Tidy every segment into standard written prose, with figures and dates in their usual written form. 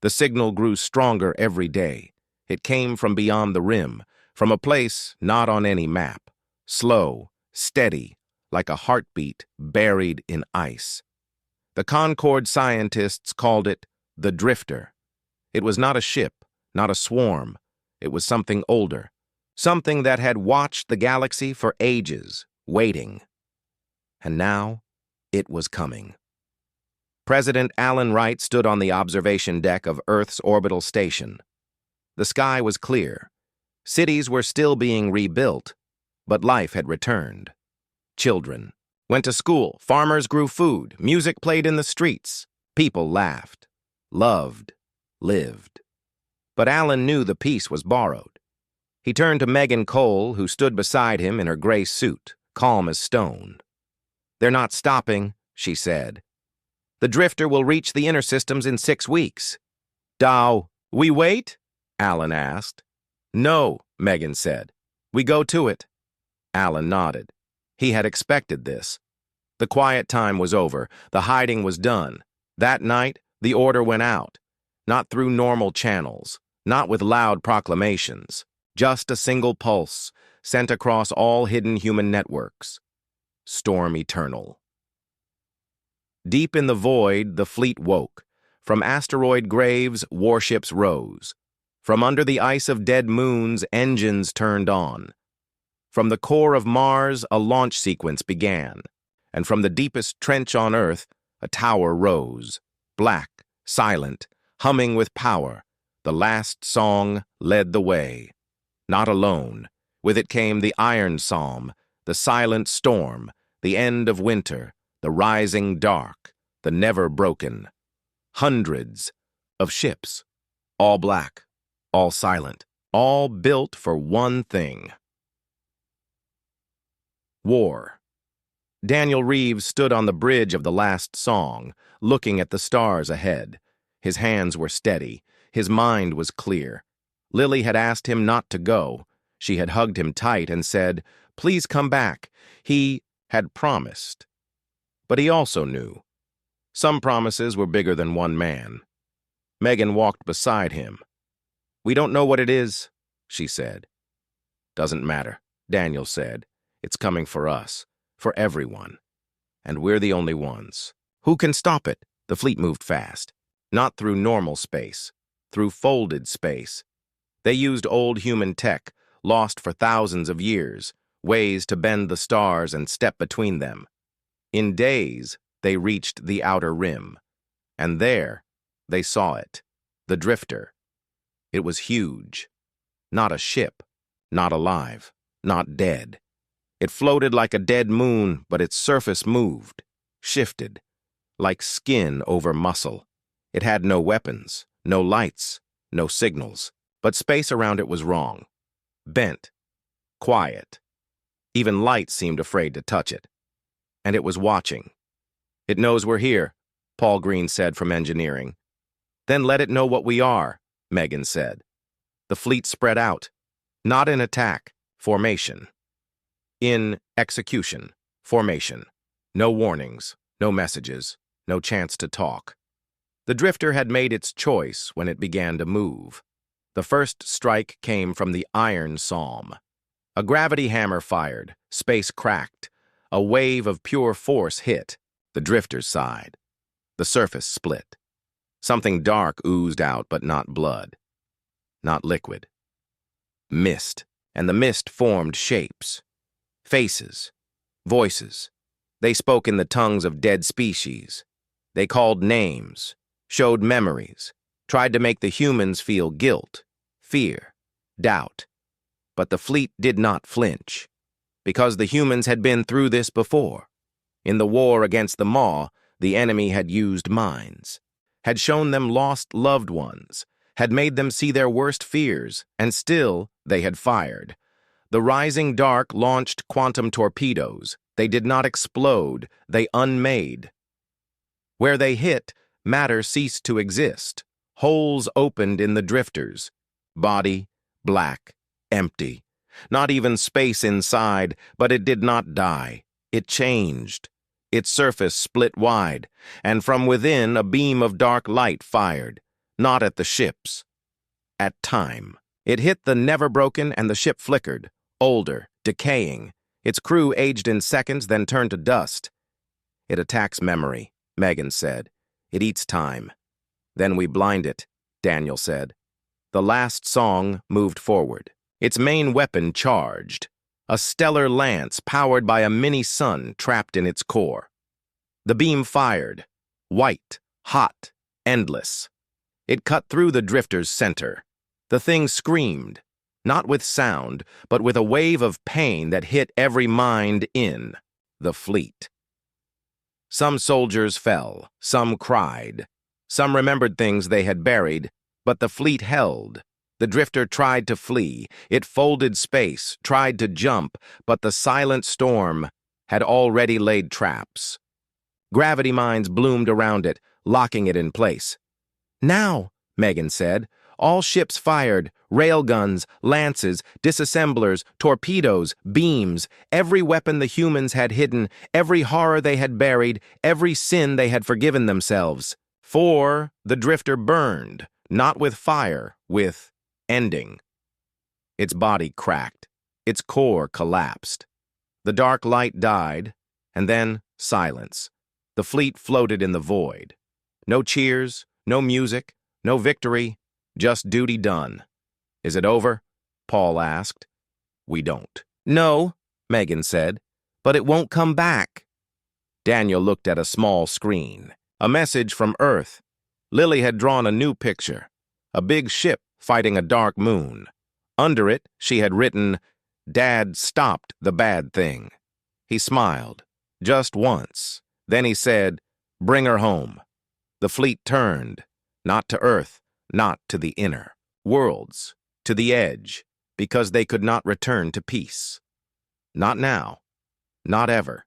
The signal grew stronger every day. It came from beyond the rim, from a place not on any map. Slow, steady, like a heartbeat buried in ice. The Concord scientists called it the Drifter. It was not a ship, not a swarm. It was something older, something that had watched the galaxy for ages, waiting. And now, it was coming. President Alan Wright stood on the observation deck of Earth's orbital station. The sky was clear. Cities were still being rebuilt, but life had returned. Children went to school, farmers grew food, music played in the streets, people laughed, loved, lived. But Alan knew the peace was borrowed. He turned to Megan Cole, who stood beside him in her gray suit, calm as stone. "They're not stopping," she said. "The Drifter will reach the inner systems in 6 weeks." "Do we wait?" Alan asked. "No," Megan said. "We go to it." Alan nodded. He had expected this. The quiet time was over. The hiding was done. That night, the order went out. Not through normal channels, not with loud proclamations. Just a single pulse, sent across all hidden human networks. Storm eternal. Deep in the void, the fleet woke. From asteroid graves, warships rose. From under the ice of dead moons, engines turned on. From the core of Mars, a launch sequence began. And from the deepest trench on Earth, a tower rose. Black, silent, humming with power. The last song led the way. Not alone. With it came the Iron Psalm, the silent storm, the end of winter, the rising dark, the never broken. Hundreds of ships, all black, all silent, all built for one thing. War. Daniel Reeves stood on the bridge of the last song, looking at the stars ahead. His hands were steady. His mind was clear. Lily had asked him not to go. She had hugged him tight and said, "Please come back." He had promised. But he also knew. Some promises were bigger than one man. Megan walked beside him. "We don't know what it is," she said. "Doesn't matter," Daniel said. "It's coming for us, for everyone. And we're the only ones. Who can stop it?" The fleet moved fast. Not through normal space, through folded space. They used old human tech, lost for thousands of years, ways to bend the stars and step between them. In days, they reached the outer rim. And there, they saw it, the Drifter. It was huge. Not a ship, not alive, not dead. It floated like a dead moon, but its surface moved, shifted, like skin over muscle. It had no weapons, no lights, no signals, but space around it was wrong. Bent, quiet. Even light seemed afraid to touch it. And it was watching. "It knows we're here," Paul Green said from engineering. "Then let it know what we are," Megan said. The fleet spread out, not in attack, formation. In execution, formation. No warnings, no messages, no chance to talk. The Drifter had made its choice when it began to move. The first strike came from the Iron Psalm. A gravity hammer fired, space cracked. A wave of pure force hit the Drifter's side. The surface split. Something dark oozed out, but not blood. Not liquid. Mist, and the mist formed shapes. Faces, voices. They spoke in the tongues of dead species. They called names, showed memories, tried to make the humans feel guilt, fear, doubt. But the fleet did not flinch, because the humans had been through this before. In the war against the Maw, the enemy had used minds, had shown them lost loved ones, had made them see their worst fears, and still they had fired. The rising dark launched quantum torpedoes. They did not explode, they unmade. Where they hit, matter ceased to exist. Holes opened in the Drifters. Body, black, empty. Not even space inside, but it did not die. It changed. Its surface split wide, and from within a beam of dark light fired. Not at the ships. At time. It hit the never-broken and the ship flickered, older, decaying. Its crew aged in seconds, then turned to dust. It attacks memory, Megan said. It eats time. Then we blind it, Daniel said. The last song moved forward. Its main weapon charged. A stellar lance powered by a mini-sun trapped in its core. The beam fired. White, hot, endless. It cut through the drifter's center. The thing screamed, not with sound, but with a wave of pain that hit every mind in the fleet. Some soldiers fell, some cried, some remembered things they had buried, but the fleet held. The drifter tried to flee. It folded space, tried to jump, but the silent storm had already laid traps. Gravity mines bloomed around it, locking it in place. Now, Megan said, all ships fired, railguns, lances, disassemblers, torpedoes, beams, every weapon the humans had hidden, every horror they had buried, every sin they had forgiven themselves. For the drifter burned, not with fire, with ending. Its body cracked. Its core collapsed. The dark light died, and then silence. The fleet floated in the void. No cheers, no music, no victory, just duty done. Is it over? Paul asked. We don't. No, Megan said, but it won't come back. Daniel looked at a small screen. A message from Earth. Lily had drawn a new picture. A big ship fighting a dark moon. Under it, she had written, Dad stopped the bad thing. He smiled, just once. Then he said, bring her home. The fleet turned, not to Earth, not to the inner worlds, to the edge, because they could not return to peace. Not now, not ever.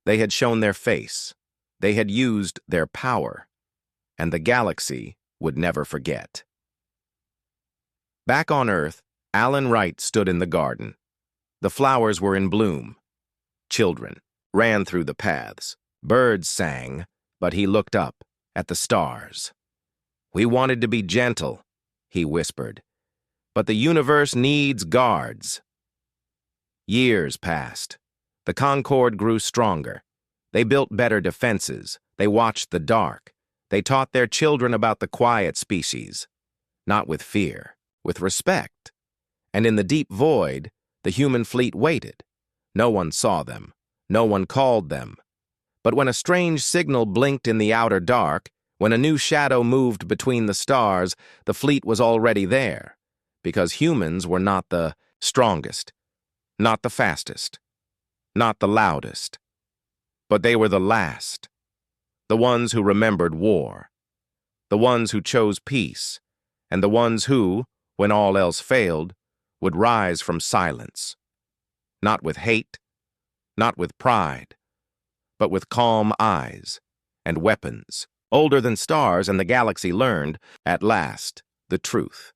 They had shown their face. They had used their power, and the galaxy would never forget. Back on Earth, Alan Wright stood in the garden. The flowers were in bloom. Children ran through the paths. Birds sang, but he looked up at the stars. We wanted to be gentle, he whispered, but the universe needs guards. Years passed. The Concord grew stronger. They built better defenses. They watched the dark. They taught their children about the quiet species, not with fear, with respect. And in the deep void, the human fleet waited. No one saw them. No one called them. But when a strange signal blinked in the outer dark, when a new shadow moved between the stars, the fleet was already there, because humans were not the strongest, not the fastest, not the loudest, but they were the last, the ones who remembered war, the ones who chose peace, and the ones who, when all else failed, would rise from silence, not with hate, not with pride, but with calm eyes and weapons. Older than stars and the galaxy learned, at last, the truth.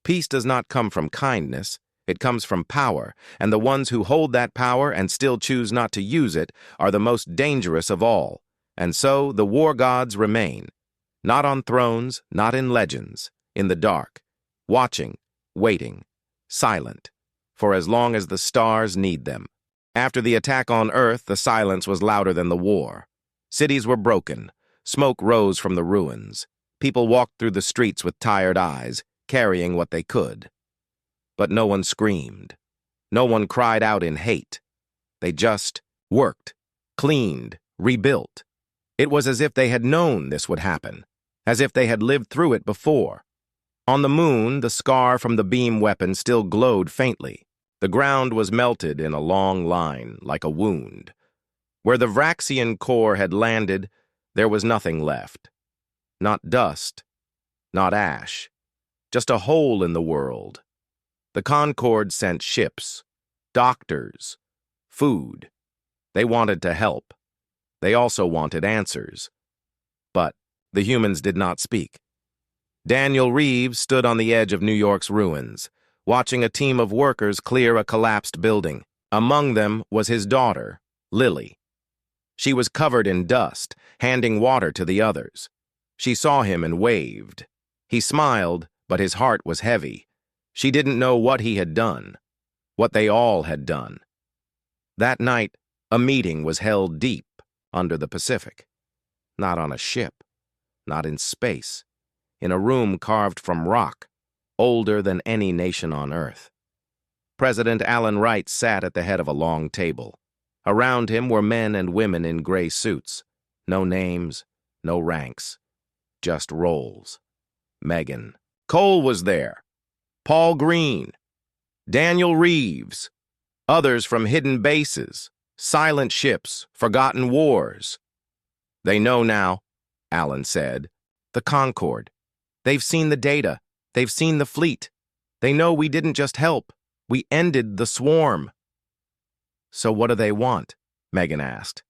Peace does not come from kindness, it comes from power, and the ones who hold that power and still choose not to use it are the most dangerous of all. And so the war gods remain, not on thrones, not in legends, in the dark, watching, waiting, silent, for as long as the stars need them. After the attack on Earth, the silence was louder than the war. Cities were broken. Smoke rose from the ruins. People walked through the streets with tired eyes, carrying what they could. But no one screamed. No one cried out in hate. They just worked, cleaned, rebuilt. It was as if they had known this would happen, as if they had lived through it before. On the moon, the scar from the beam weapon still glowed faintly. The ground was melted in a long line, like a wound. Where the Vraxian core had landed, there was nothing left. Not dust, not ash, just a hole in the world. The Concord sent ships, doctors, food. They wanted to help. They also wanted answers. But the humans did not speak. Daniel Reeves stood on the edge of New York's ruins, watching a team of workers clear a collapsed building. Among them was his daughter, Lily. She was covered in dust, handing water to the others. She saw him and waved. He smiled, but his heart was heavy. She didn't know what he had done, what they all had done. That night, a meeting was held deep under the Pacific. Not on a ship, not in space, in a room carved from rock, older than any nation on Earth. President Alan Wright sat at the head of a long table. Around him were men and women in gray suits. No names, no ranks, just roles. Megan. Cole was there. Paul Green. Daniel Reeves. Others from hidden bases, silent ships, forgotten wars. They know now, Alan said. The Concorde. They've seen the data. They've seen the fleet. They know we didn't just help. We ended the swarm. So what do they want? Megan asked.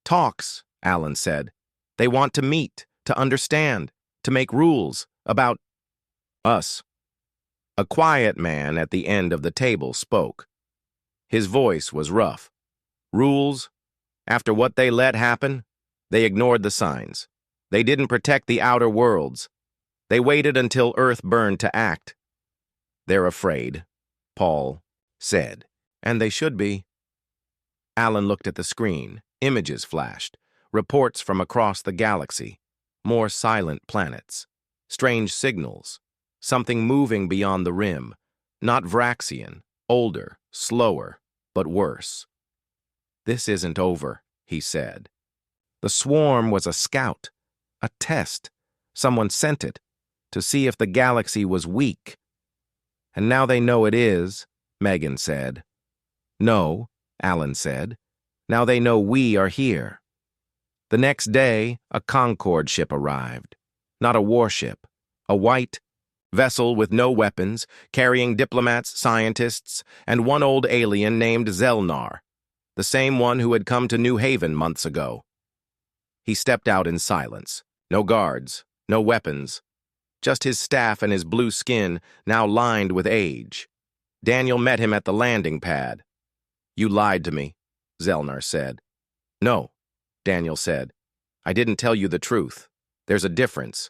Talks, Alan said. They want to meet, to understand, to make rules about us. A quiet man at the end of the table spoke. His voice was rough. Rules? After what they let happen, they ignored the signs. They didn't protect the outer worlds. They waited until Earth burned to act. They're afraid, Paul said, and they should be. Alan looked at the screen. Images flashed. Reports from across the galaxy. More silent planets. Strange signals. Something moving beyond the rim. Not Vraxian. Older, slower, but worse. This isn't over, he said. The swarm was a scout. A test. Someone sent it to see if the galaxy was weak. And now they know it is, Megan said. No, Alan said. Now they know we are here. The next day, a Concorde ship arrived. Not a warship. A white vessel with no weapons, carrying diplomats, scientists, and one old alien named Zelnar, the same one who had come to New Haven months ago. He stepped out in silence. No guards, no weapons. Just his staff and his blue skin, now lined with age. Daniel met him at the landing pad. You lied to me, Zelnar said. No, Daniel said. I didn't tell you the truth. There's a difference.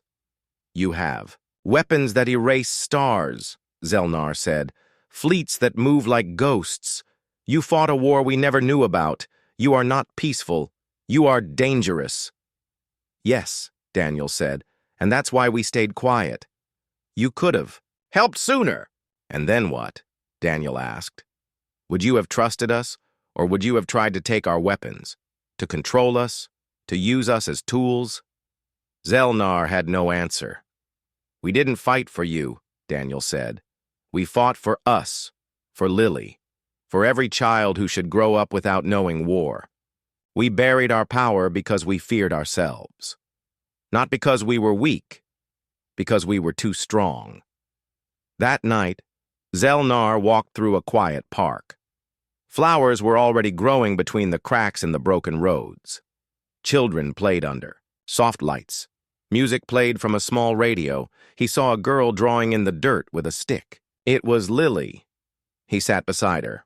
You have. Weapons that erase stars, Zelnar said. Fleets that move like ghosts. You fought a war we never knew about. You are not peaceful. You are dangerous. Yes, Daniel said, and that's why we stayed quiet. You could have helped sooner. And then what? Daniel asked. Would you have trusted us, or would you have tried to take our weapons? To control us? To use us as tools? Zelnar had no answer. We didn't fight for you, Daniel said. We fought for us, for Lily, for every child who should grow up without knowing war. We buried our power because we feared ourselves. Not because we were weak, because we were too strong. That night, Zelnar walked through a quiet park. Flowers were already growing between the cracks in the broken roads. Children played under, soft lights. Music played from a small radio. He saw a girl drawing in the dirt with a stick. It was Lily. He sat beside her.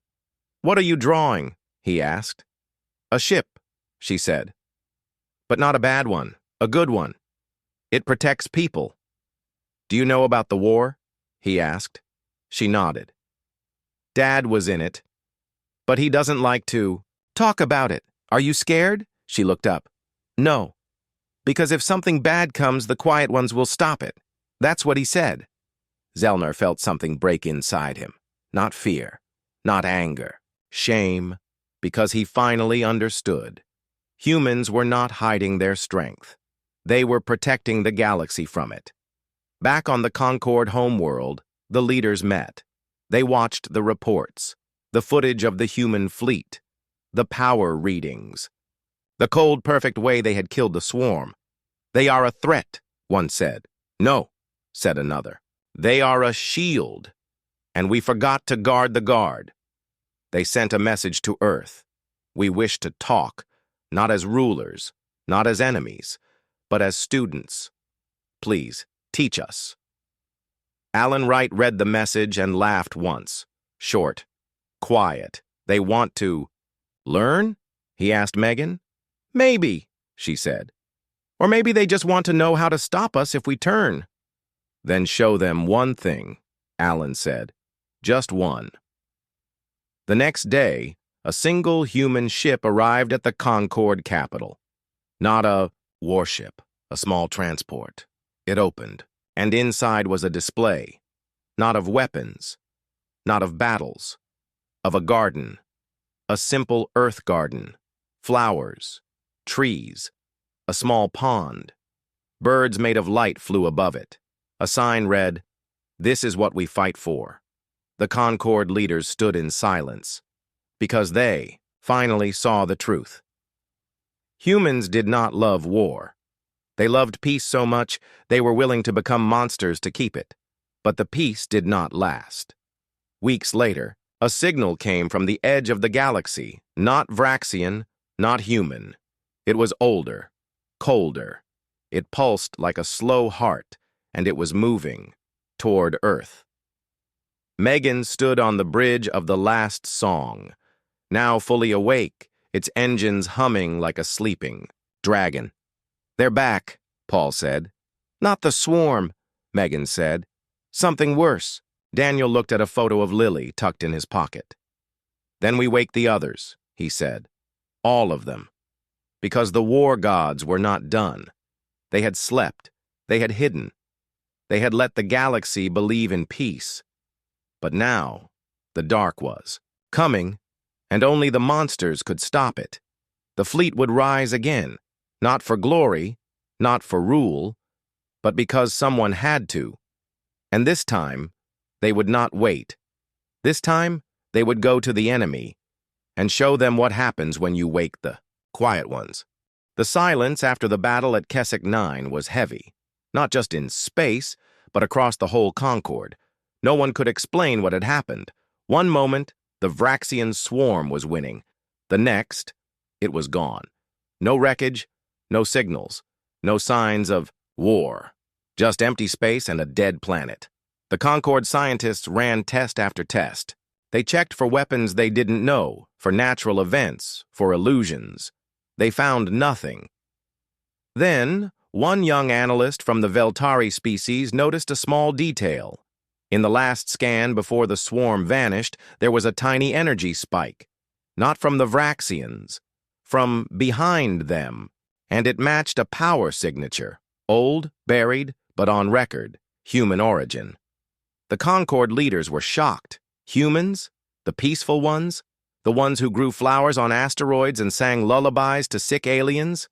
What are you drawing? He asked. A ship, she said. But not a bad one, a good one. It protects people. Do you know about the war? He asked. She nodded. Dad was in it. But he doesn't like to talk about it. Are you scared? She looked up. No. Because if something bad comes, the quiet ones will stop it. That's what he said. Zelnar felt something break inside him. Not fear, not anger, shame, because he finally understood. Humans were not hiding their strength. They were protecting the galaxy from it. Back on the Concorde homeworld, the leaders met. They watched the reports, the footage of the human fleet, the power readings, the cold, perfect way they had killed the swarm. They are a threat, one said. No, said another. They are a shield, and we forgot to guard the guard. They sent a message to Earth. We wish to talk, not as rulers, not as enemies, but as students. Please, teach us. Alan Wright read the message and laughed once. Short, quiet. They want to learn? He asked Megan. Maybe, she said. Or maybe they just want to know how to stop us if we turn. Then show them one thing, Alan said. Just one. The next day, a single human ship arrived at the Concord capital. Not a warship, a small transport. It opened, and inside was a display, not of weapons, not of battles, of a garden, a simple earth garden, flowers, trees, a small pond. Birds made of light flew above it. A sign read, "This is what we fight for." The Concord leaders stood in silence, because they finally saw the truth. Humans did not love war. They loved peace so much they were willing to become monsters to keep it. But the peace did not last. Weeks later, a signal came from the edge of the galaxy, not Vraxian, not human. It was older, colder. It pulsed like a slow heart, and it was moving toward Earth. Megan stood on the bridge of the last song, now fully awake, its engines humming like a sleeping dragon. "They're back," Paul said. "Not the swarm," Megan said. "Something worse." Daniel looked at a photo of Lily tucked in his pocket. "Then we wake the others," he said. "All of them. Because the war gods were not done. They had slept. They had hidden. They had let the galaxy believe in peace. But now, the dark was coming, and only the monsters could stop it. The fleet would rise again, not for glory, not for rule, but because someone had to. And this time, they would not wait. This time, they would go to the enemy and show them what happens when you wake the quiet ones. The silence after the battle at Keswick 9 was heavy, not just in space, but across the whole Concord. No one could explain what had happened. One moment, the Vraxian swarm was winning. The next, it was gone. No wreckage, no signals, no signs of war. Just empty space and a dead planet. The Concord scientists ran test after test. They checked for weapons they didn't know, for natural events, for illusions. They found nothing. Then, one young analyst from the Veltari species noticed a small detail. In the last scan before the swarm vanished, there was a tiny energy spike. Not from the Vraxians, from behind them, and it matched a power signature. Old, buried, but on record, human origin. The Concord leaders were shocked. Humans? The peaceful ones? The ones who grew flowers on asteroids and sang lullabies to sick aliens?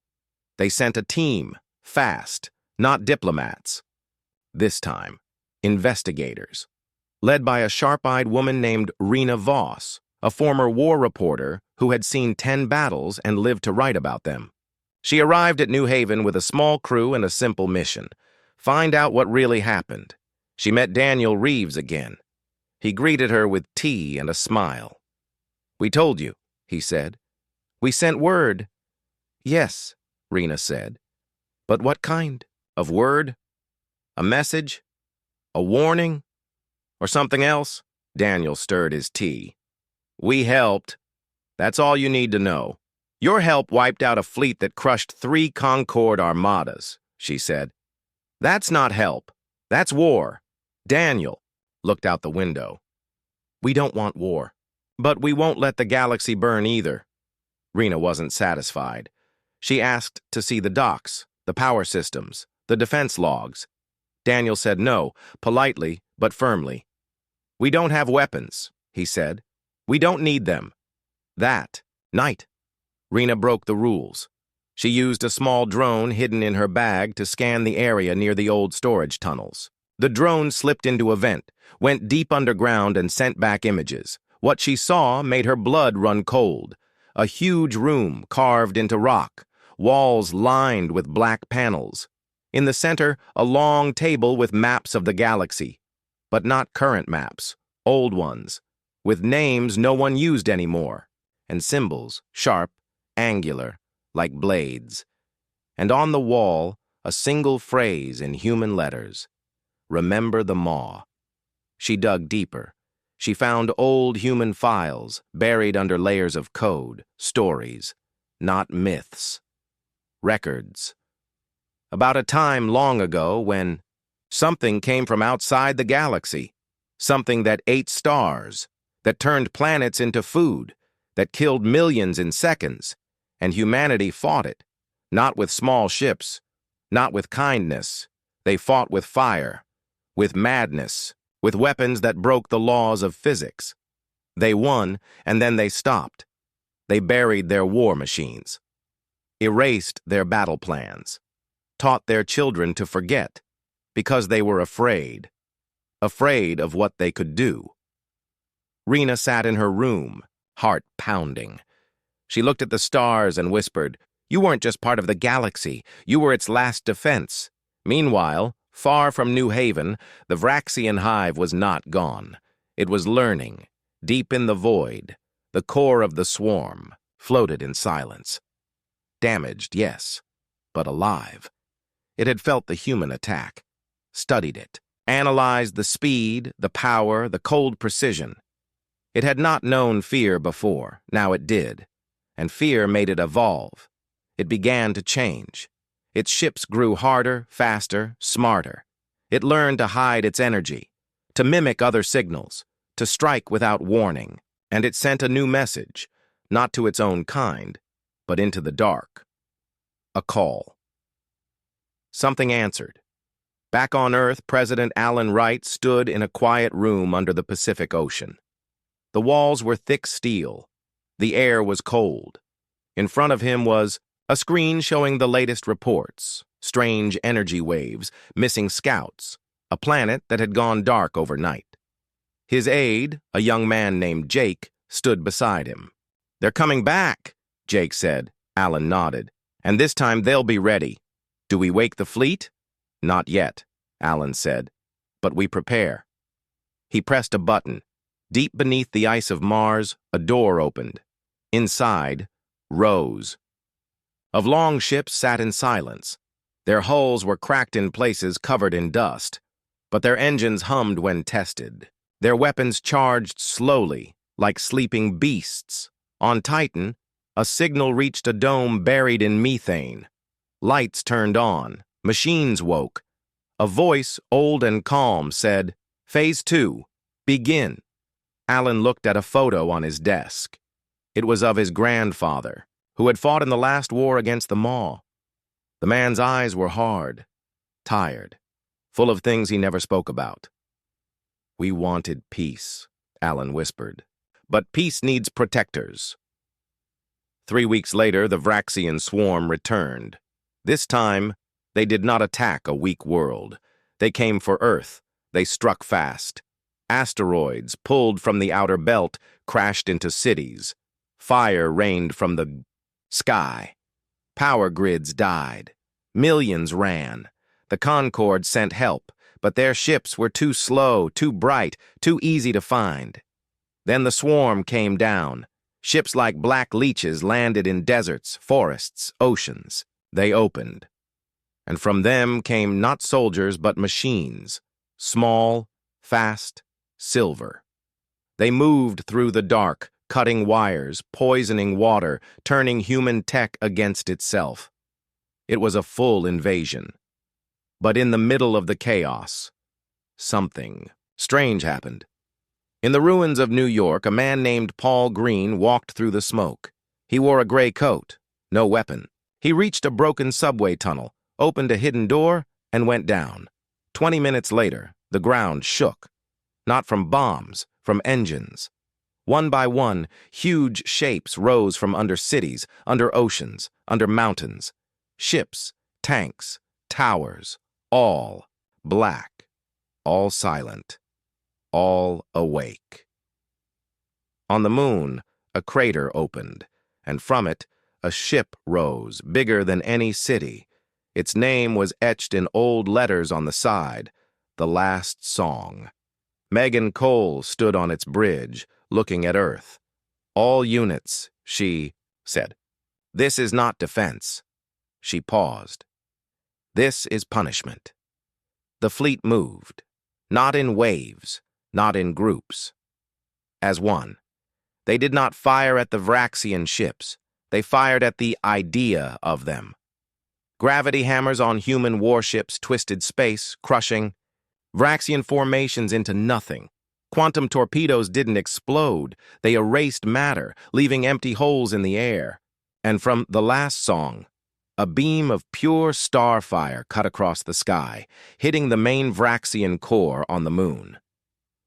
They sent a team, fast, not diplomats. This time, investigators, led by a sharp-eyed woman named Rena Voss, a former war reporter who had seen 10 battles and lived to write about them. She arrived at New Haven with a small crew and a simple mission: find out what really happened. She met Daniel Reeves again. He greeted her with tea and a smile. "We told you," he said. "We sent word." "Yes," Rena said. "But what kind of word? A message? A warning? Or something else?" Daniel stirred his tea. "We helped. That's all you need to know. Your help wiped out a fleet that crushed 3 Concord armadas," she said. "That's not help. That's war." Daniel looked out the window. "We don't want war. But we won't let the galaxy burn either." Rena wasn't satisfied. She asked to see the docks, the power systems, the defense logs. Daniel said no, politely but firmly. "We don't have weapons," he said. "We don't need them." That night, Rena broke the rules. She used a small drone hidden in her bag to scan the area near the old storage tunnels. The drone slipped into a vent, went deep underground, and sent back images. What she saw made her blood run cold. A huge room carved into rock, walls lined with black panels. In the center, a long table with maps of the galaxy. But not current maps, old ones, with names no one used anymore, and symbols, sharp, angular, like blades. And on the wall, a single phrase in human letters: "Remember the Maw." She dug deeper. She found old human files buried under layers of code, stories, not myths. Records. about a time long ago when something came from outside the galaxy, something that ate stars, that turned planets into food, that killed millions in seconds, and humanity fought it, not with small ships, not with kindness. They fought with fire, with madness, with weapons that broke the laws of physics. They won, and then they stopped. They buried their war machines, erased their battle plans, taught their children to forget, because they were afraid of what they could do. Rena sat in her room, heart pounding. She looked at the stars and whispered, "You weren't just part of the galaxy, you were its last defense." Meanwhile, far from New Haven, the Vraxian hive was not gone. It was learning. Deep in the void, the core of the swarm floated in silence. Damaged, yes, but alive. It had felt the human attack, studied it, analyzed the speed, the power, the cold precision. It had not known fear before, now it did, and fear made it evolve. It began to change. Its ships grew harder, faster, smarter. It learned to hide its energy, to mimic other signals, to strike without warning, and it sent a new message, not to its own kind, but into the dark. A call. Something answered. Back on Earth, President Alan Wright stood in a quiet room under the Pacific Ocean. The walls were thick steel. The air was cold. In front of him was a screen showing the latest reports, strange energy waves, missing scouts, a planet that had gone dark overnight. His aide, a young man named Jake, stood beside him. "They're coming back," Jake said. Alan nodded. "And this time they'll be ready. Do we wake the fleet?" "Not yet," Alan said. "But we prepare." He pressed a button. Deep beneath the ice of Mars, a door opened. Inside, rows of long ships sat in silence. Their hulls were cracked in places, covered in dust, but their engines hummed when tested. Their weapons charged slowly, like sleeping beasts. On Titan, a signal reached a dome buried in methane. Lights turned on. Machines woke. A voice, old and calm, said, "Phase 2, begin." Alan looked at a photo on his desk. It was of his grandfather, who had fought in the last war against the Maw. The man's eyes were hard, tired, full of things he never spoke about. "We wanted peace," Alan whispered. "But peace needs protectors." 3 weeks later, the Vraxian swarm returned. This time, they did not attack a weak world. They came for Earth. They struck fast. Asteroids, pulled from the outer belt, crashed into cities. Fire rained from the sky. Power grids died. Millions ran. The Concorde sent help, but their ships were too slow, too bright, too easy to find. Then the swarm came down. Ships like black leeches landed in deserts, forests, oceans. They opened. And from them came not soldiers but machines, small, fast, silver. They moved through the dark, cutting wires, poisoning water, turning human tech against itself. It was a full invasion. But in the middle of the chaos, something strange happened. In the ruins of New York, a man named Paul Green walked through the smoke. He wore a gray coat, no weapon. He reached a broken subway tunnel, opened a hidden door, and went down. 20 minutes later, the ground shook. Not from bombs, from engines. One by one, huge shapes rose from under cities, under oceans, under mountains. Ships, tanks, towers, all black, all silent, all awake. On the moon, a crater opened, and from it, a ship rose, bigger than any city. Its name was etched in old letters on the side, The Last Song. Megan Cole stood on its bridge, looking at Earth. "All units," she said. "This is not defense." She paused. "This is punishment." The fleet moved, not in waves, not in groups. As one. They did not fire at the Vraxian ships. They fired at the idea of them. Gravity hammers on human warships twisted space, crushing Vraxian formations into nothing. Quantum torpedoes didn't explode. They erased matter, leaving empty holes in the air. And from the last song, a beam of pure starfire cut across the sky, hitting the main Vraxian core on the moon.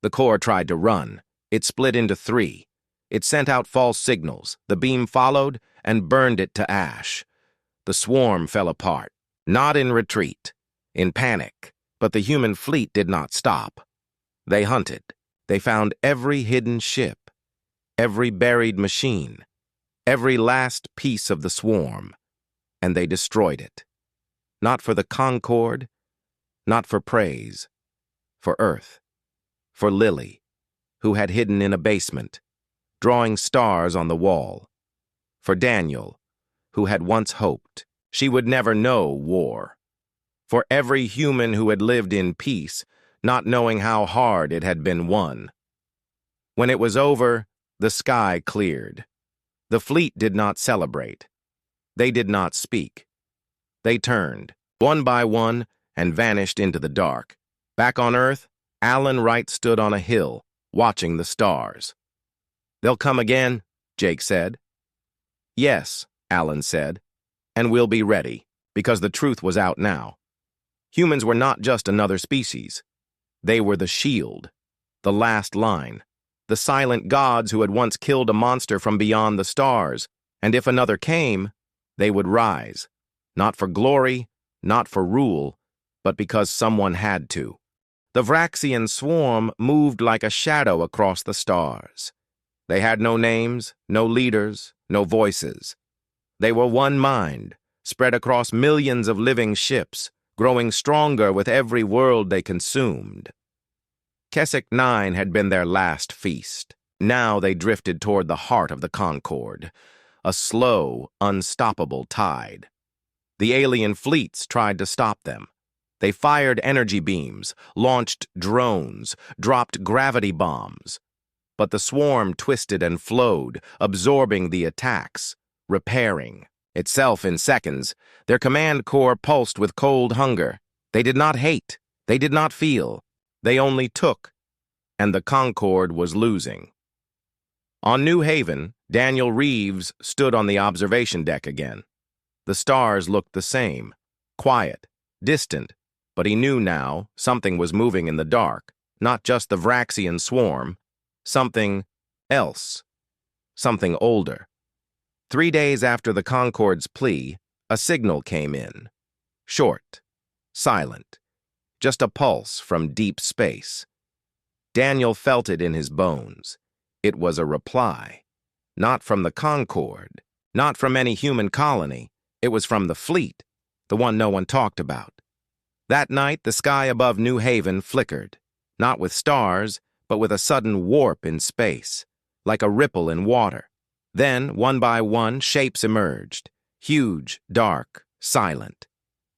The core tried to run. It split into three. It sent out false signals. The beam followed and burned it to ash. The swarm fell apart, not in retreat, in panic. But the human fleet did not stop. They hunted. They found every hidden ship, every buried machine, every last piece of the swarm, and they destroyed it. Not for the Concord, not for praise, for Earth, for Lily, who had hidden in a basement, drawing stars on the wall, for Daniel, who had once hoped she would never know war, for every human who had lived in peace, not knowing how hard it had been won. When it was over, the sky cleared. The fleet did not celebrate. They did not speak. They turned, one by one, and vanished into the dark. Back on Earth, Alan Wright stood on a hill, watching the stars. "They'll come again," Jake said. "Yes," Alan said, "and we'll be ready, because the truth was out now. Humans were not just another species. They were the shield, the last line, the silent gods who had once killed a monster from beyond the stars, and if another came, they would rise, not for glory, not for rule, but because someone had to." The Vraxian swarm moved like a shadow across the stars. They had no names, no leaders, no voices. They were one mind, spread across millions of living ships, growing stronger with every world they consumed. Keswick 9 had been their last feast. Now they drifted toward the heart of the Concord, a slow, unstoppable tide. The alien fleets tried to stop them. They fired energy beams, launched drones, dropped gravity bombs. But the swarm twisted and flowed, absorbing the attacks, repairing itself in seconds. Their command core pulsed with cold hunger. They did not hate. They did not feel. They only took. And the Concord was losing. On New Haven, Daniel Reeves stood on the observation deck again. The stars looked the same, quiet, distant, but he knew now something was moving in the dark, not just the Vraxian swarm, something else, something older. 3 days after the Concord's plea, a signal came in. Short, silent, just a pulse from deep space. Daniel felt it in his bones. It was a reply. Not from the Concord, not from any human colony. It was from the fleet, the one no one talked about. That night, the sky above New Haven flickered, not with stars, but with a sudden warp in space, like a ripple in water. Then, one by one, shapes emerged, huge, dark, silent.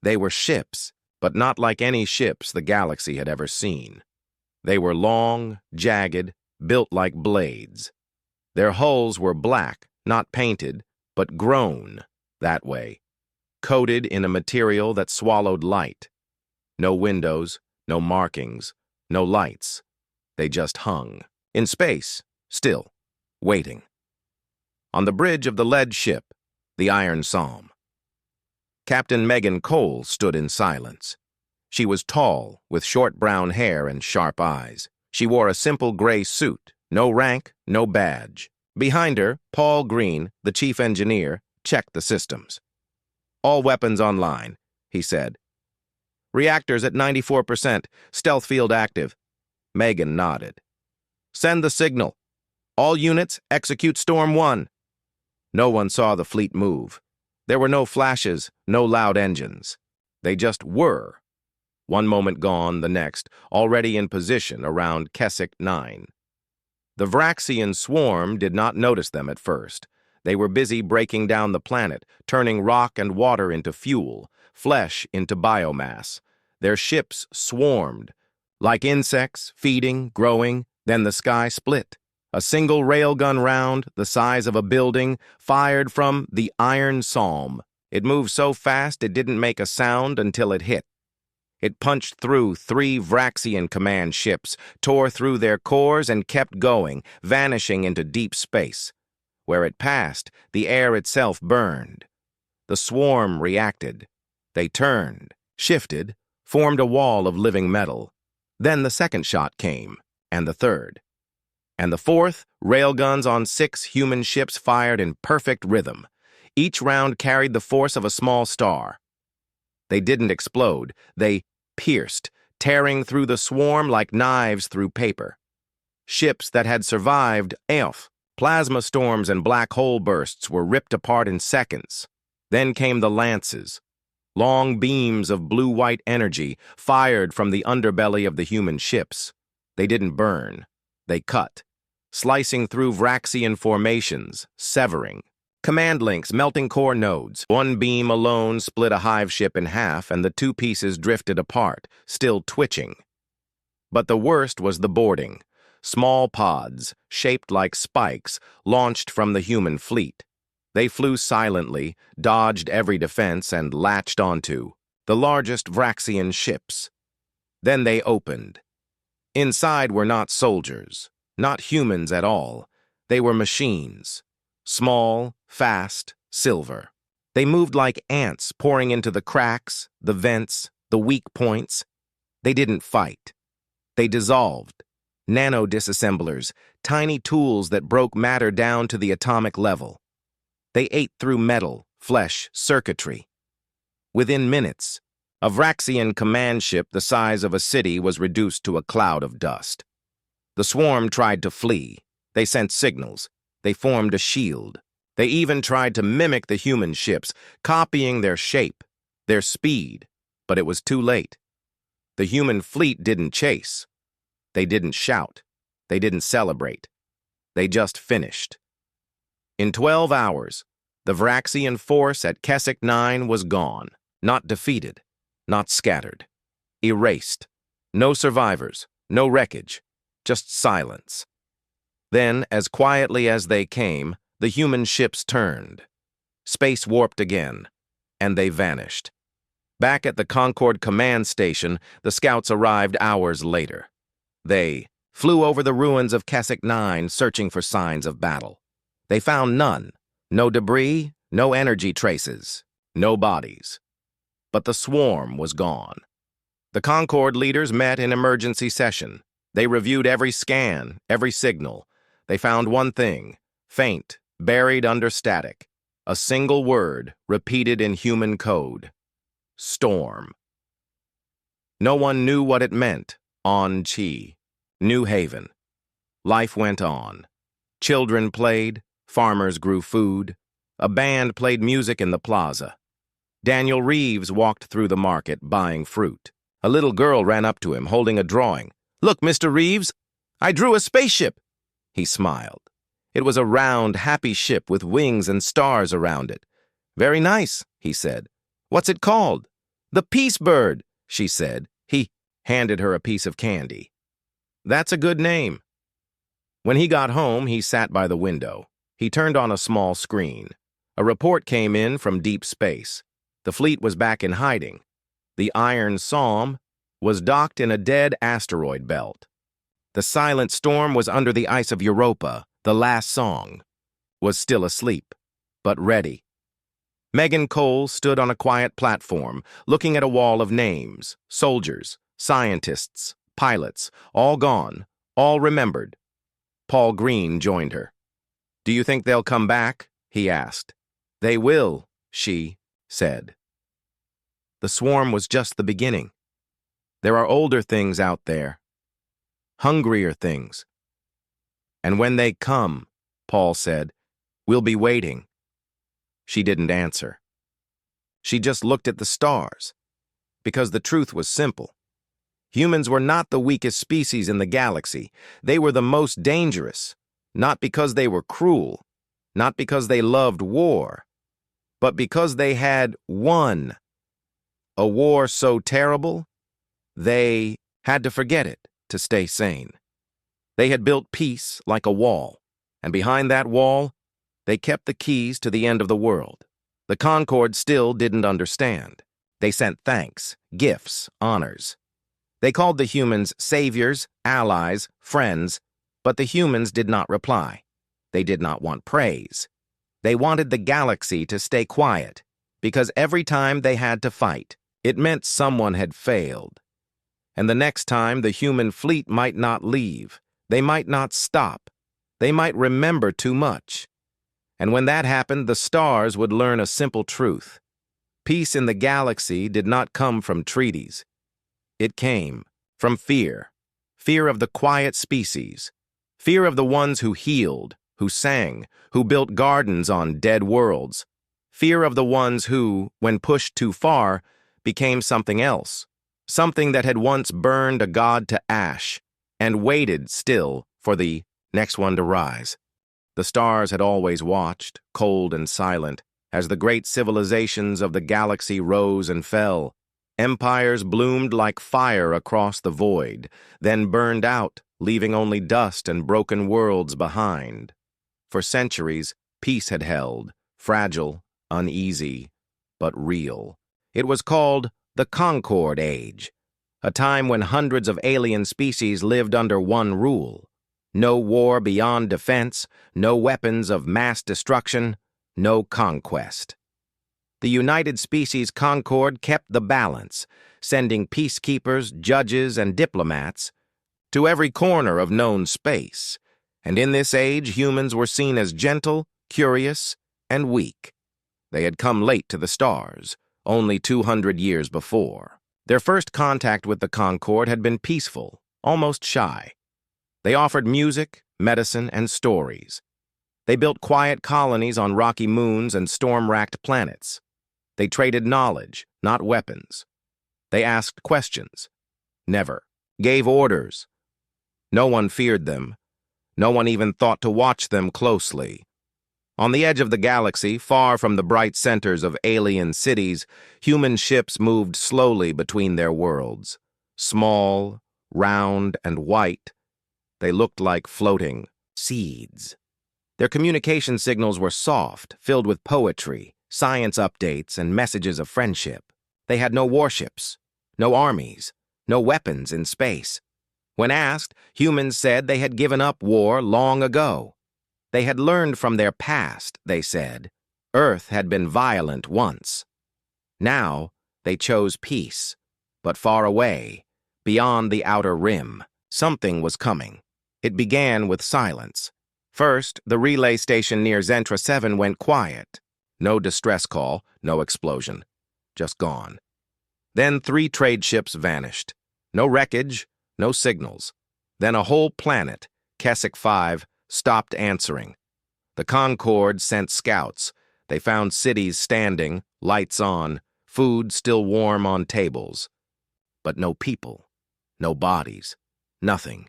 They were ships, but not like any ships the galaxy had ever seen. They were long, jagged, built like blades. Their hulls were black, not painted, but grown that way, coated in a material that swallowed light. No windows, no markings, no lights. They just hung, in space, still, waiting. On the bridge of the lead ship, the Iron Psalm. Captain Megan Cole stood in silence. She was tall, with short brown hair and sharp eyes. She wore a simple gray suit, no rank, no badge. Behind her, Paul Green, the chief engineer, checked the systems. "All weapons online," he said. "Reactors at 94%, stealth field active." Megan nodded. "Send the signal. All units, execute Storm 1. No one saw the fleet move. There were no flashes, no loud engines. They just were. One moment gone, the next, already in position around Keswick 9. The Vraxian swarm did not notice them at first. They were busy breaking down the planet, turning rock and water into fuel, flesh into biomass. Their ships swarmed. Like insects, feeding, growing, then the sky split. A single railgun round, the size of a building, fired from the Iron Psalm, It moved so fast it didn't make a sound until it hit. It punched through 3 Vraxian command ships, tore through their cores, and kept going, vanishing into deep space. Where it passed, the air itself burned. The swarm reacted. They turned, shifted, formed a wall of living metal. Then the second shot came, and the third. And the fourth, railguns on 6 human ships fired in perfect rhythm. Each round carried the force of a small star. They didn't explode. They pierced, tearing through the swarm like knives through paper. Ships that had survived plasma storms and black hole bursts were ripped apart in seconds. Then came the lances, long beams of blue-white energy fired from the underbelly of the human ships. They didn't burn. They cut, slicing through Vraxian formations, severing. Command links, melting core nodes. One beam alone split a hive ship in half, and the 2 pieces drifted apart, still twitching. But the worst was the boarding. Small pods, shaped like spikes, launched from the human fleet. They flew silently, dodged every defense, and latched onto the largest Vraxian ships. Then they opened. Inside were not soldiers, not humans at all. They were machines. Small, fast, silver. They moved like ants, pouring into the cracks, the vents, the weak points. They didn't fight. They dissolved. Nano-disassemblers, tiny tools that broke matter down to the atomic level. They ate through metal, flesh, circuitry. Within minutes, a Vraxian command ship the size of a city was reduced to a cloud of dust. The swarm tried to flee. They sent signals. They formed a shield. They even tried to mimic the human ships, copying their shape, their speed, but it was too late. The human fleet didn't chase. They didn't shout. They didn't celebrate. They just finished. In 12 hours, the Vraxian force at Keswick 9 was gone, not defeated, not scattered, erased. No survivors, no wreckage, just silence. Then, as quietly as they came, the human ships turned. Space warped again, and they vanished. Back at the Concord command station, the scouts arrived hours later. They flew over the ruins of Keswick 9, searching for signs of battle. They found none. No debris, no energy traces, no bodies. But the swarm was gone. The Concord leaders met in emergency session. They reviewed every scan, every signal. They found one thing, faint, buried under static. A single word, repeated in human code. Storm. No one knew what it meant. On-Chi. New Haven. Life went on. Children played. Farmers grew food. A band played music in the plaza. Daniel Reeves walked through the market, buying fruit. A little girl ran up to him, holding a drawing. "Look, Mr. Reeves, I drew a spaceship." He smiled. It was a round, happy ship with wings and stars around it. "Very nice," he said. "What's it called?" "The Peace Bird," she said. He handed her a piece of candy. "That's a good name." When he got home, he sat by the window. He turned on a small screen. A report came in from deep space. The fleet was back in hiding. The Iron Psalm was docked in a dead asteroid belt. The silent storm was under the ice of Europa. The last song was still asleep, but ready. Megan Cole stood on a quiet platform, looking at a wall of names, soldiers, scientists, pilots, all gone, all remembered. Paul Green joined her. "Do you think they'll come back?" he asked. "They will," she said. The swarm was just the beginning. There are older things out there, hungrier things. "And when they come," Paul said, "we'll be waiting." She didn't answer. She just looked at the stars, because the truth was simple. Humans were not the weakest species in the galaxy. They were the most dangerous, not because they were cruel, not because they loved war, but because they had won. A war so terrible, they had to forget it to stay sane. They had built peace like a wall, and behind that wall, they kept the keys to the end of the world. The Concord still didn't understand. They sent thanks, gifts, honors. They called the humans saviors, allies, friends, but the humans did not reply. They did not want praise. They wanted the galaxy to stay quiet, because every time they had to fight, it meant someone had failed. And the next time, the human fleet might not leave. They might not stop. They might remember too much. And when that happened, the stars would learn a simple truth. Peace in the galaxy did not come from treaties. It came from fear. Fear of the quiet species. Fear of the ones who healed, who sang, who built gardens on dead worlds. Fear of the ones who, when pushed too far, became something else. Something that had once burned a god to ash and waited still for the next one to rise. The stars had always watched, cold and silent, as the great civilizations of the galaxy rose and fell. Empires bloomed like fire across the void, then burned out, leaving only dust and broken worlds behind. For centuries, peace had held, fragile, uneasy, but real. It was called the Concord Age, a time when hundreds of alien species lived under one rule. No war beyond defense, no weapons of mass destruction, no conquest. The United Species Concord kept the balance, sending peacekeepers, judges, and diplomats to every corner of known space. And in this age, humans were seen as gentle, curious, and weak. They had come late to the stars, only 200 years before. Their first contact with the Concord had been peaceful, almost shy. They offered music, medicine, and stories. They built quiet colonies on rocky moons and storm-racked planets. They traded knowledge, not weapons. They asked questions, never. Gave orders. No one feared them. No one even thought to watch them closely. On the edge of the galaxy, far from the bright centers of alien cities, human ships moved slowly between their worlds. Small, round, and white, they looked like floating seeds. Their communication signals were soft, filled with poetry, science updates, and messages of friendship. They had no warships, no armies, no weapons in space. When asked, humans said they had given up war long ago. They had learned from their past, they said. Earth had been violent once. Now, they chose peace, but far away, beyond the outer rim. Something was coming. It began with silence. First, the relay station near Zentra 7 went quiet. No distress call, no explosion. Just gone. Then 3 trade ships vanished. No wreckage, no signals. Then a whole planet, Keswick 5, stopped answering. The Concord sent scouts. They found cities standing, lights on, food still warm on tables. But no people, no bodies, nothing.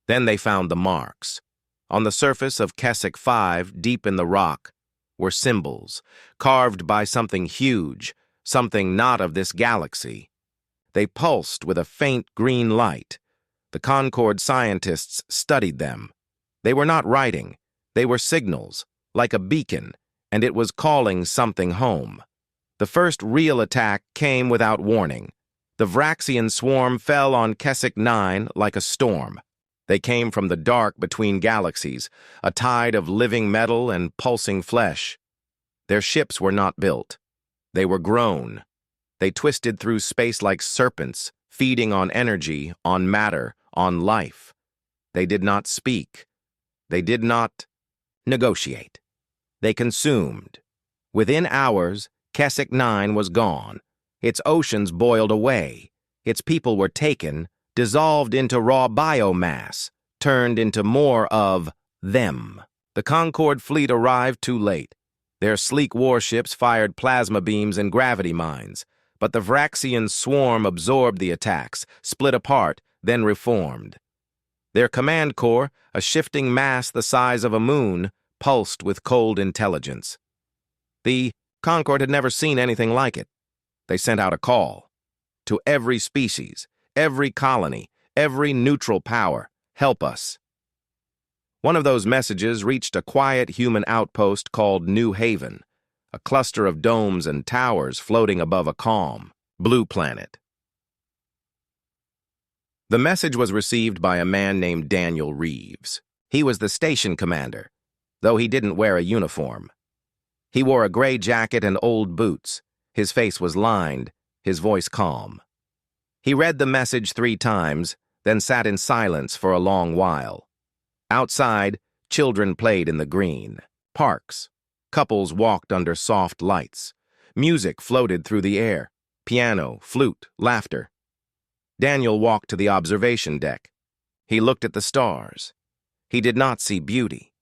Then they found the marks. On the surface of Keswick 5, deep in the rock, were symbols, carved by something huge, something not of this galaxy. They pulsed with a faint green light. The Concord scientists studied them. They were not writing. They were signals, like a beacon, and it was calling something home. The first real attack came without warning. The Vraxian swarm fell on Keswick 9 like a storm. They came from the dark between galaxies, a tide of living metal and pulsing flesh. Their ships were not built. They were grown. They twisted through space like serpents, feeding on energy, on matter, on life. They did not speak. They did not negotiate. They consumed. Within hours, Keswick 9 was gone. Its oceans boiled away. Its people were taken, dissolved into raw biomass, turned into more of them. The Concord fleet arrived too late. Their sleek warships fired plasma beams and gravity mines, but the Vraxian swarm absorbed the attacks, split apart, then reformed. Their command corps, a shifting mass the size of a moon, pulsed with cold intelligence. The Concord had never seen anything like it. They sent out a call. To every species, every colony, every neutral power, help us. One of those messages reached a quiet human outpost called New Haven, a cluster of domes and towers floating above a calm, blue planet. The message was received by a man named Daniel Reeves. He was the station commander, though he didn't wear a uniform. He wore a gray jacket and old boots. His face was lined, his voice calm. He read the message 3 times, then sat in silence for a long while. Outside, children played in the green. Parks. Couples walked under soft lights. Music floated through the air. Piano, flute, laughter. Daniel walked to the observation deck. He looked at the stars. He did not see beauty.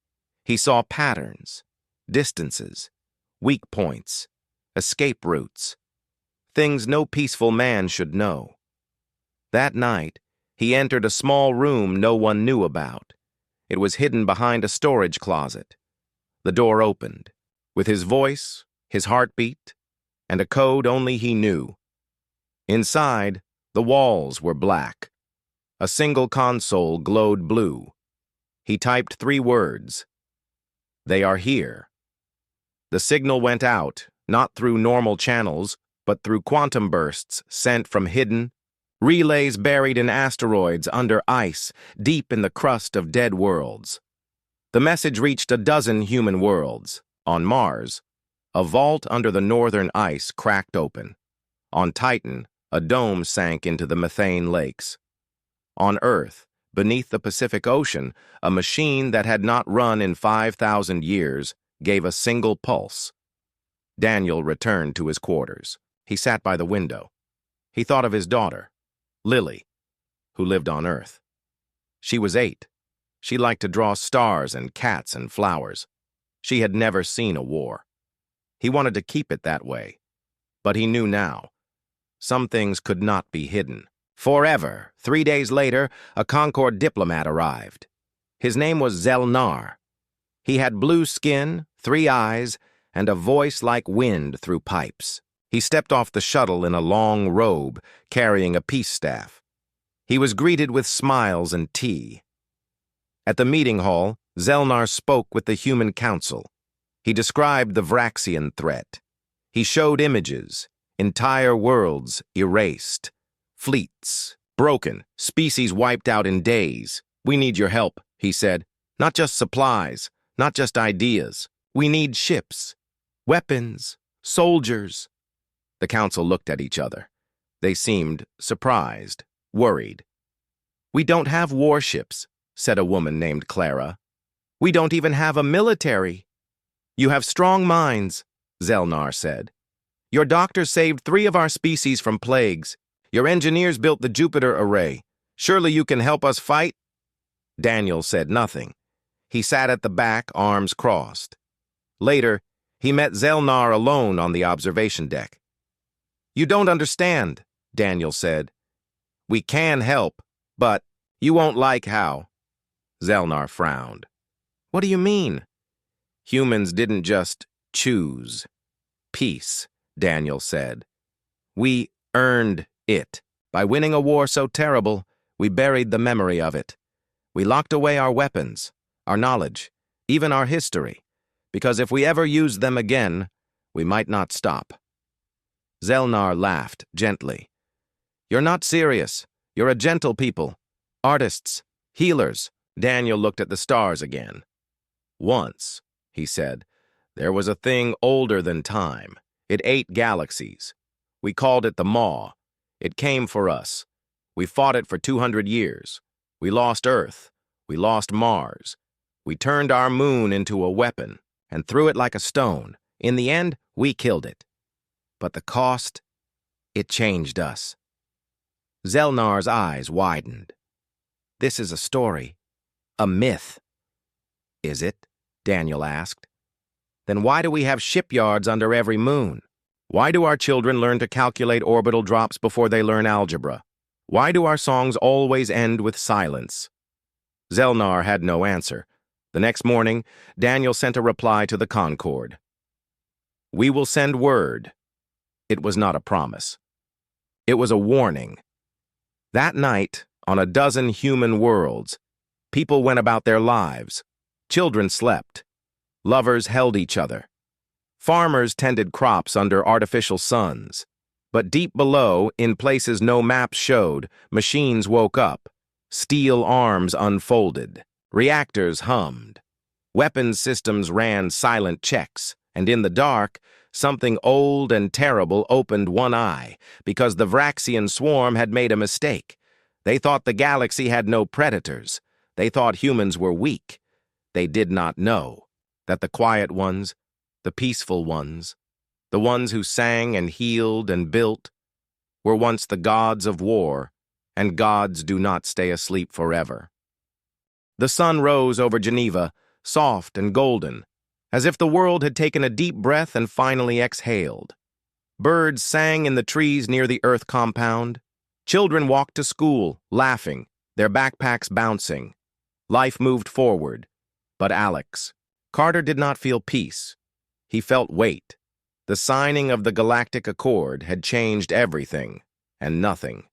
He saw patterns, distances, weak points, escape routes, things no peaceful man should know. That night, he entered a small room no one knew about. It was hidden behind a storage closet. The door opened, with his voice, his heartbeat, and a code only he knew. Inside, the walls were black. A single console glowed blue. He typed 3 words. They are here. The signal went out, not through normal channels, but through quantum bursts sent from hidden relays buried in asteroids under ice, deep in the crust of dead worlds. The message reached a dozen human worlds. On Mars, a vault under the northern ice cracked open. On Titan, a dome sank into the methane lakes. On Earth, beneath the Pacific Ocean, a machine that had not run in 5,000 years gave a single pulse. Daniel returned to his quarters. He sat by the window. He thought of his daughter, Lily, who lived on Earth. She was 8. She liked to draw stars and cats and flowers. She had never seen a war. He wanted to keep it that way. But he knew now. Some things could not be hidden. Forever, 3 days later, a Concord diplomat arrived. His name was Zelnar. He had blue skin, 3 eyes, and a voice like wind through pipes. He stepped off the shuttle in a long robe, carrying a peace staff. He was greeted with smiles and tea. At the meeting hall, Zelnar spoke with the Human Council. He described the Vraxian threat. He showed images, entire worlds erased, fleets broken, species wiped out in days. We need your help, he said. Not just supplies, not just ideas. We need ships, weapons, soldiers. The council looked at each other. They seemed surprised, worried. We don't have warships, said a woman named Clara. We don't even have a military. You have strong minds, Zelnar said. Your doctors saved 3 of our species from plagues. Your engineers built the Jupiter array. Surely you can help us fight? Daniel said nothing. He sat at the back, arms crossed. Later, he met Zelnar alone on the observation deck. You don't understand, Daniel said. We can help, but you won't like how. Zelnar frowned. What do you mean? Humans didn't just choose peace, Daniel said. We earned it. By winning a war so terrible, we buried the memory of it. We locked away our weapons, our knowledge, even our history, because if we ever used them again, we might not stop. Zelnar laughed gently. You're not serious. You're a gentle people. Artists, healers. Daniel looked at the stars again. Once, he said, there was a thing older than time. It ate galaxies. We called it the Maw. It came for us. We fought it for 200 years. We lost Earth. We lost Mars. We turned our moon into a weapon and threw it like a stone. In the end, we killed it. But the cost, it changed us. Zelnar's eyes widened. This is a story, a myth. Is it? Daniel asked. Then why do we have shipyards under every moon? Why do our children learn to calculate orbital drops before they learn algebra? Why do our songs always end with silence? Zelnar had no answer. The next morning, Daniel sent a reply to the Concord. We will send word. It was not a promise. It was a warning. That night, on a dozen human worlds, people went about their lives. Children slept. Lovers held each other. Farmers tended crops under artificial suns. But deep below, in places no maps showed, machines woke up. Steel arms unfolded. Reactors hummed. Weapons systems ran silent checks. And in the dark, something old and terrible opened one eye, because the Vraxian swarm had made a mistake. They thought the galaxy had no predators. They thought humans were weak. They did not know that the quiet ones, the peaceful ones, the ones who sang and healed and built, were once the gods of war, and gods do not stay asleep forever. The sun rose over Geneva, soft and golden, as if the world had taken a deep breath and finally exhaled. Birds sang in the trees near the Earth compound. Children walked to school, laughing, their backpacks bouncing. Life moved forward. But Carter did not feel peace. He felt weight. The signing of the Galactic Accord had changed everything, and nothing.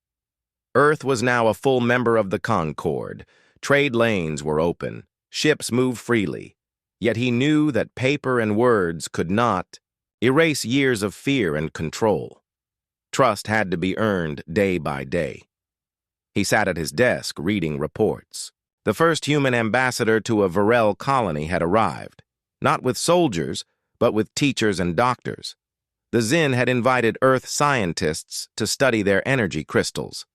Earth was now a full member of the Concord. Trade lanes were open. Ships moved freely. Yet he knew that paper and words could not erase years of fear and control. Trust had to be earned day by day. He sat at his desk reading reports. The first human ambassador to a Varel colony had arrived, not with soldiers, but with teachers and doctors. The Zin had invited Earth scientists to study their energy crystals.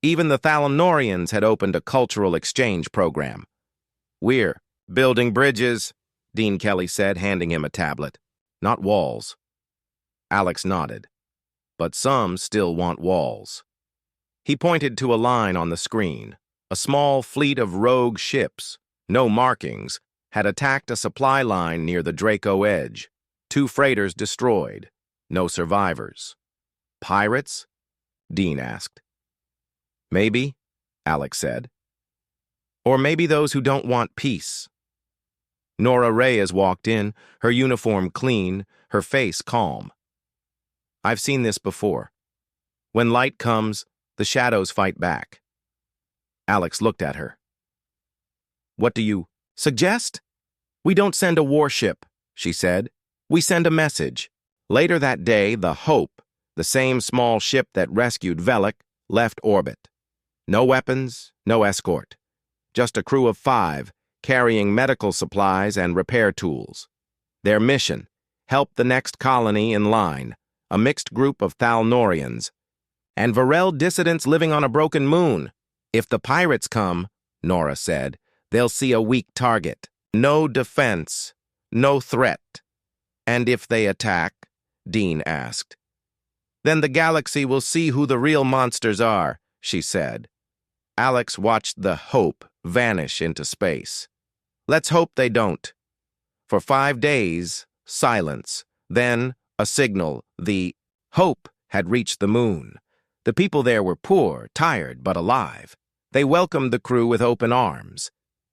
Even the Thalanorians had opened a cultural exchange program. "We're building bridges," Dean Kelly said, handing him a tablet. "Not walls." Alex nodded. "But some still want walls." He pointed to a line on the screen. A small fleet of rogue ships, no markings, had attacked a supply line near the Draco Edge. 2 freighters destroyed. No survivors. "Pirates?" Dean asked. "Maybe," Alex said. "Or maybe those who don't want peace." Nora Reyes walked in, her uniform clean, her face calm. "I've seen this before. When light comes, the shadows fight back." Alex looked at her. "What do you suggest?" "We don't send a warship," she said. "We send a message." Later that day, the Hope, the same small ship that rescued Velik, left orbit. No weapons, no escort. Just a crew of 5, carrying medical supplies and repair tools. Their mission: help the next colony in line, a mixed group of Thalnorians. And Varel dissidents living on a broken moon. "If the pirates come," Nora said, "they'll see a weak target. No defense, no threat." "And if they attack?" Dean asked. "Then the galaxy will see who the real monsters are," she said. Alex watched the Hope vanish into space. "Let's hope they don't." For 5 days, silence. Then, a signal. The Hope had reached the moon. The people there were poor, tired, but alive. They welcomed the crew with open arms.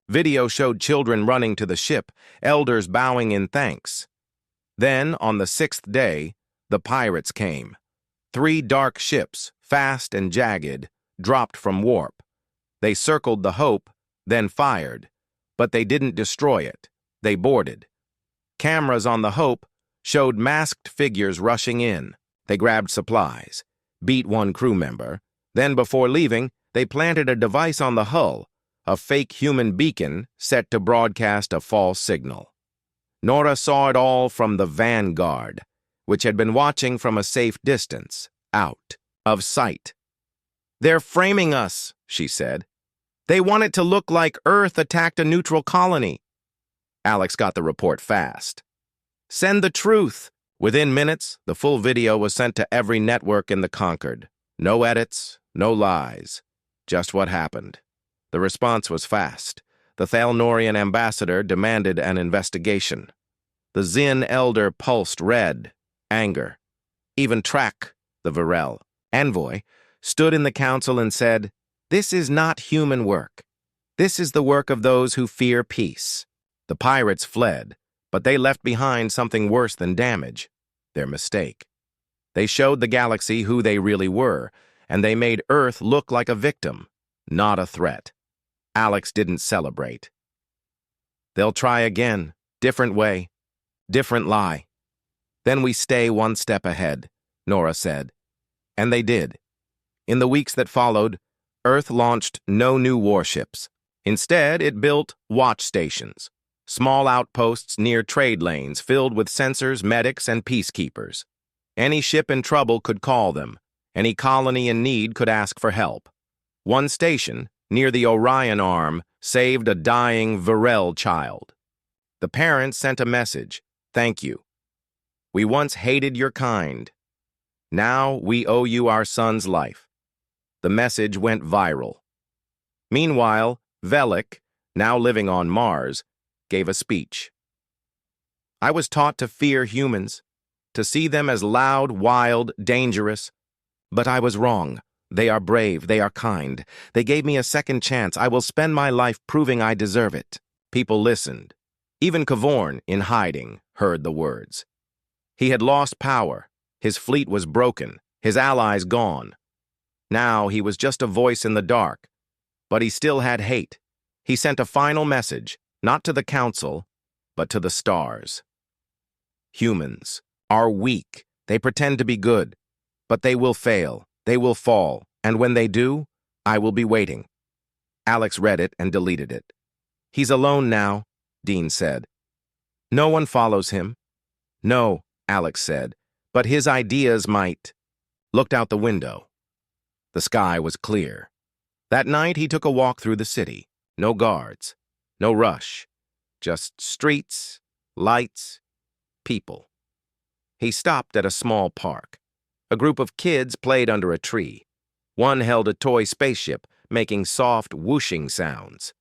Video showed children running to the ship, elders bowing in thanks. Then, on the 6th day, the pirates came. 3 dark ships, fast and jagged, dropped from warp. They circled the Hope, then fired. But they didn't destroy it. They boarded. Cameras on the Hope showed masked figures rushing in. They grabbed supplies, beat 1 crew member. Then, before leaving, they planted a device on the hull, a fake human beacon set to broadcast a false signal. Nora saw it all from the Vanguard, which had been watching from a safe distance, out of sight. "They're framing us," she said. "They want it to look like Earth attacked a neutral colony." Alex got the report fast. "Send the truth." Within minutes, the full video was sent to every network in the Concord. No edits, no lies. Just what happened. The response was fast. The Thalnorian ambassador demanded an investigation. The Zin elder pulsed red, anger. Even Track, the Varel envoy, stood in the council and said, "This is not human work. This is the work of those who fear peace." The pirates fled, but they left behind something worse than damage: their mistake. They showed the galaxy who they really were, and they made Earth look like a victim, not a threat. Alex didn't celebrate. "They'll try again, different way, different lie." Then we stay one step ahead, Nora said. And they did. In the weeks that followed, Earth launched no new warships. Instead, it built watch stations, small outposts near trade lanes filled with sensors, medics, and peacekeepers. Any ship in trouble could call them. Any colony in need could ask for help. One station, near the Orion Arm, saved a dying Varel child. The parents sent a message, "Thank you. We once hated your kind. Now we owe you our son's life." The message went viral. Meanwhile, Velik, now living on Mars, gave a speech. "I was taught to fear humans, to see them as loud, wild, dangerous. But I was wrong. They are brave, they are kind. They gave me a second chance. I will spend my life proving I deserve it." People listened. Even Kavorn, in hiding, heard the words. He had lost power. His fleet was broken, his allies gone. Now he was just a voice in the dark. But he still had hate. He sent a final message, not to the Council, but to the stars. "Humans are weak. They pretend to be good. But they will fail. They will fall. And when they do, I will be waiting." Alex read it and deleted it. "He's alone now," Dean said. "No one follows him." "No," Alex said, "but his ideas might." Looked out the window. The sky was clear. That night he took a walk through the city. No guards. No rush. Just streets, lights, people. He stopped at a small park. A group of kids played under a tree. One held a toy spaceship, making soft, whooshing sounds.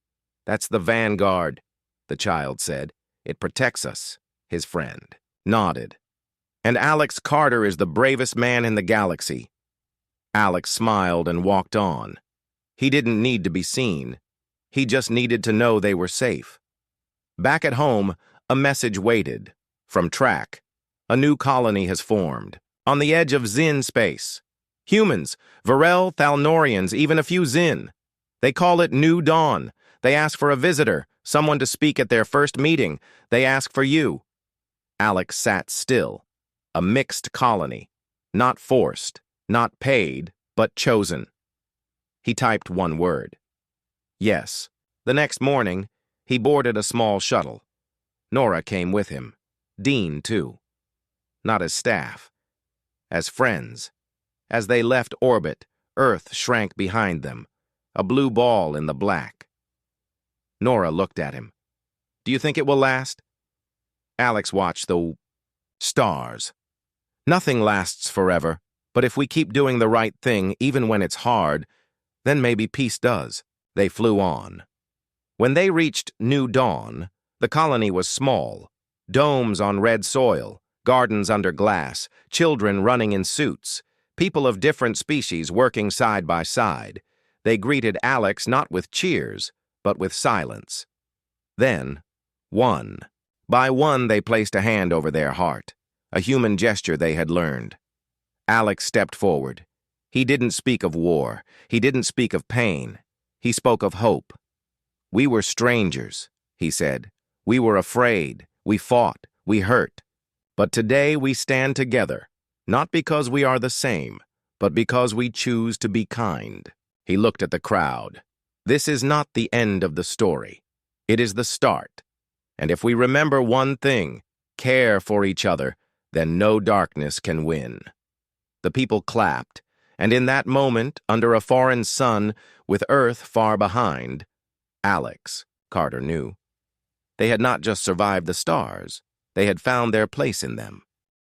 "That's the Vanguard," the child said. "It protects us." His friend nodded. "And Alex Carter is the bravest man in the galaxy." Alex smiled and walked on. He didn't need to be seen. He just needed to know they were safe. Back at home, a message waited. From Track. "A new colony has formed. On the edge of Zin space. Humans, Varel, Thalnorians, even a few Zin. They call it New Dawn. They ask for a visitor, someone to speak at their first meeting. They ask for you." Alex sat still. A mixed colony. Not forced, not paid, but chosen. He typed one word. Yes. The next morning, he boarded a small shuttle. Nora came with him. Dean, too. Not as staff. As friends. As they left orbit, Earth shrank behind them, a blue ball in the black. Nora looked at him. "Do you think it will last?" Alex watched the stars. "Nothing lasts forever, but if we keep doing the right thing, even when it's hard, then maybe peace does." They flew on. When they reached New Dawn, the colony was small. Domes on red soil, gardens under glass, children running in suits, people of different species working side by side. They greeted Alex not with cheers, but with silence. Then, one. By one, they placed a hand over their heart, a human gesture they had learned. Alex stepped forward. He didn't speak of war. He didn't speak of pain. He spoke of hope. "We were strangers," he said. "We were afraid. We fought. We hurt. But today we stand together, not because we are the same, but because we choose to be kind." He looked at the crowd. "This is not the end of the story. It is the start. And if we remember one thing, care for each other, then no darkness can win." The people clapped, and in that moment, under a foreign sun, with Earth far behind, Alex, Carter knew. They had not just survived the stars, they had found their place in them.